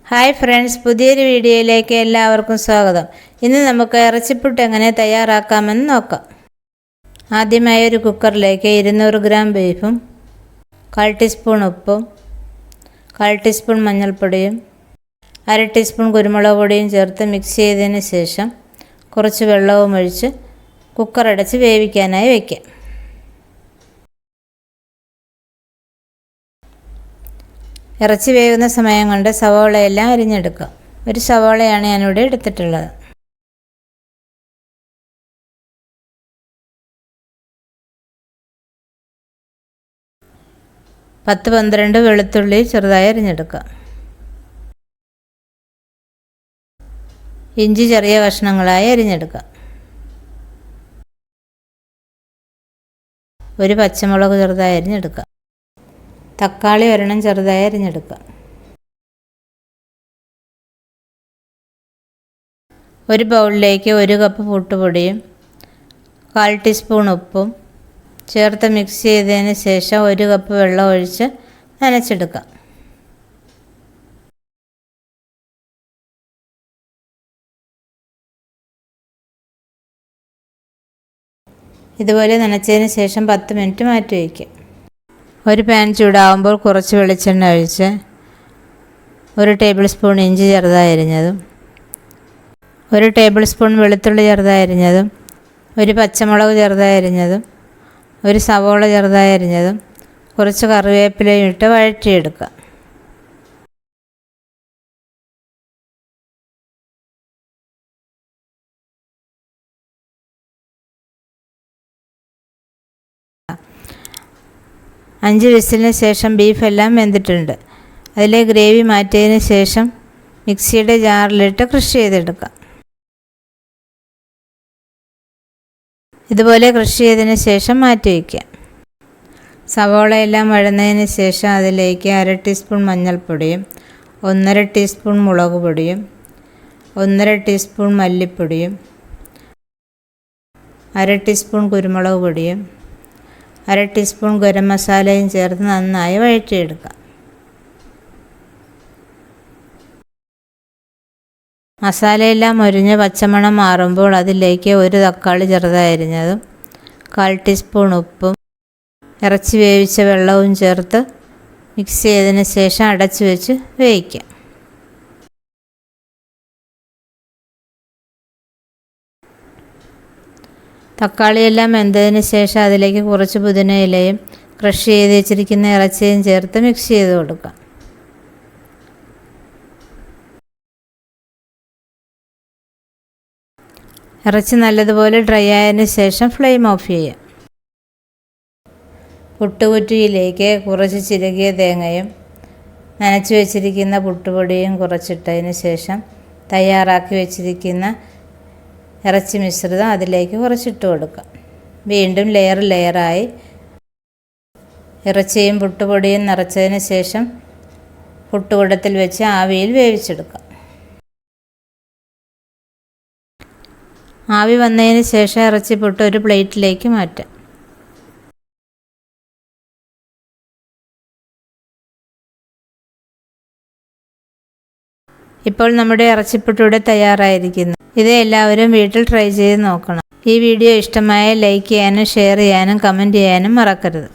Hi friends, പുതിയൊരു വീഡിയോയിലേക്ക് എല്ലാവർക്കും സ്വാഗതം. ഇന്ന് നമുക്ക് ഇറച്ചിപ്പുട്ട് എങ്ങനെ തയ്യാറാക്കാമെന്ന് നോക്കാം. ആദ്യമായി ഒരു കുക്കറിലേക്ക് 200 ഗ്രാം ബീഫും 1/4 ടീസ്പൂൺ ഉപ്പും 1/4 ടീസ്പൂൺ മഞ്ഞൾപ്പൊടിയും 1/2 ടീസ്പൂൺ കുരുമുളക് പൊടിയും ചേർത്ത് മിക്സ് ചെയ്തതിന് ശേഷം കുറച്ച് വെള്ളവും ഒഴിച്ച് കുക്കർ അടച്ച് വേവിക്കാനായി വയ്ക്കാം. ഇറച്ചി വേകുന്ന സമയം കൊണ്ട് സവോളയെല്ലാം അരിഞ്ഞെടുക്കാം. ഒരു സവോളയാണ് ഞാനിവിടെ എടുത്തിട്ടുള്ളത്. പത്ത് 12 വെളുത്തുള്ളി ചെറുതായി അരിഞ്ഞെടുക്കാം. ഇഞ്ചി ചെറിയ കഷ്ണങ്ങളായി അരിഞ്ഞെടുക്കാം. ഒരു പച്ചമുളക് ചെറുതായി അരിഞ്ഞെടുക്കാം. തക്കാളി ഒരെണ്ണം ചെറുതായി അരിഞ്ഞെടുക്കുക. ഒരു ബൗളിലേക്ക് 1 കപ്പ് പുട്ടുപൊടിയും 1/4 ടീസ്പൂൺ ഉപ്പും ചേർത്ത് മിക്സ് ചെയ്തതിന് ശേഷം 1 കപ്പ് വെള്ളം ഒഴിച്ച് നനച്ചെടുക്കാം. ഇതുപോലെ നനച്ചതിന് ശേഷം 10 മിനിറ്റ് മാറ്റി വയ്ക്കുക. ഒരു പാൻ ചൂടാകുമ്പോൾ കുറച്ച് വെളിച്ചെണ്ണ ഒഴിച്ച് 1 ടേബിൾ സ്പൂൺ ഇഞ്ചി ചെറുതായി അരിഞ്ഞതും 1 ടേബിൾ സ്പൂൺ വെളുത്തുള്ളി ചെറുതായി അരിഞ്ഞതും 1 പച്ചമുളക് ചെറുതായി അരിഞ്ഞതും 1 സവോള ചെറുതായി അരിഞ്ഞതും കുറച്ച് കറിവേപ്പിലയും ഇട്ട് വഴറ്റിയെടുക്കുക. അഞ്ച് വിസിലിന് ശേഷം ബീഫെല്ലാം വെന്തിട്ടുണ്ട്. അതിലെ ഗ്രേവി മാറ്റിയതിന് ശേഷം മിക്സിയുടെ ജാറിലിട്ട് ക്രഷ് ചെയ്തെടുക്കാം. ഇതുപോലെ ക്രഷ് ചെയ്തതിന് ശേഷം മാറ്റി വയ്ക്കാം. സവോളയെല്ലാം വഴന്നതിന് ശേഷം അതിലേക്ക് 1/2 ടീസ്പൂൺ മഞ്ഞൾപ്പൊടിയും 1/2 ടീസ്പൂൺ മുളക് പൊടിയും 1/2 ടീസ്പൂൺ മല്ലിപ്പൊടിയും 1/2 ടീസ്പൂൺ കുരുമുളക് പൊടിയും 1/2 ടീസ്പൂൺ ഗരം മസാലയും ചേർത്ത് നന്നായി വഴറ്റിയെടുക്കാം. മസാലയെല്ലാം മൊരിഞ്ഞ് പച്ചമണം മാറുമ്പോൾ അതിലേക്ക് 1 തക്കാളി ചെറുതായി അരിഞ്ഞതും 1/4 ടീസ്പൂൺ ഉപ്പും ഇറച്ചി വേവിച്ച വെള്ളവും ചേർത്ത് മിക്സ് ചെയ്തതിന് ശേഷം അടച്ചു വെച്ച് വേവിക്കാം. തക്കാളിയെല്ലാം വെന്തതിന് ശേഷം അതിലേക്ക് കുറച്ച് പുതിന ഇലയും ക്രഷ് ചെയ്ത് വെച്ചിരിക്കുന്ന ഇറച്ചിയും ചേർത്ത് മിക്സ് ചെയ്ത് കൊടുക്കാം. ഇറച്ചി നല്ലതുപോലെ ഡ്രൈ ആയതിന് ശേഷം ഫ്ലെയിം ഓഫ് ചെയ്യാം. പുട്ടുകുറ്റിയിലേക്ക് കുറച്ച് ചിരകിയ തേങ്ങയും നനച്ച് വെച്ചിരിക്കുന്ന പുട്ടുപൊടിയും കുറച്ചിട്ടതിന് ശേഷം തയ്യാറാക്കി വെച്ചിരിക്കുന്ന ഇറച്ചി മിശ്രിതം അതിലേക്ക് കുറച്ചിട്ട് കൊടുക്കാം. വീണ്ടും ലെയറായി ഇറച്ചിയും പുട്ടുപൊടിയും നിറച്ചതിന് ശേഷം പുട്ടുകുടത്തിൽ വെച്ച് ആവിയിൽ വേവിച്ചെടുക്കാം. ആവി വന്നതിന് ശേഷം ഇറച്ചിപ്പുട്ട് ഒരു പ്ലേറ്റിലേക്ക് മാറ്റാം. ഇപ്പോൾ നമ്മുടെ ഇറച്ചിപ്പുട്ട് ഇവിടെ തയ്യാറായിരിക്കുന്നു. ഇത് എല്ലാവരും വീട്ടിൽ ട്രൈ ചെയ്ത് നോക്കണം. ഈ വീഡിയോ ഇഷ്ടമായ ലൈക്ക് ചെയ്യാനും ഷെയർ ചെയ്യാനും കമൻറ്റ് ചെയ്യാനും മറക്കരുത്.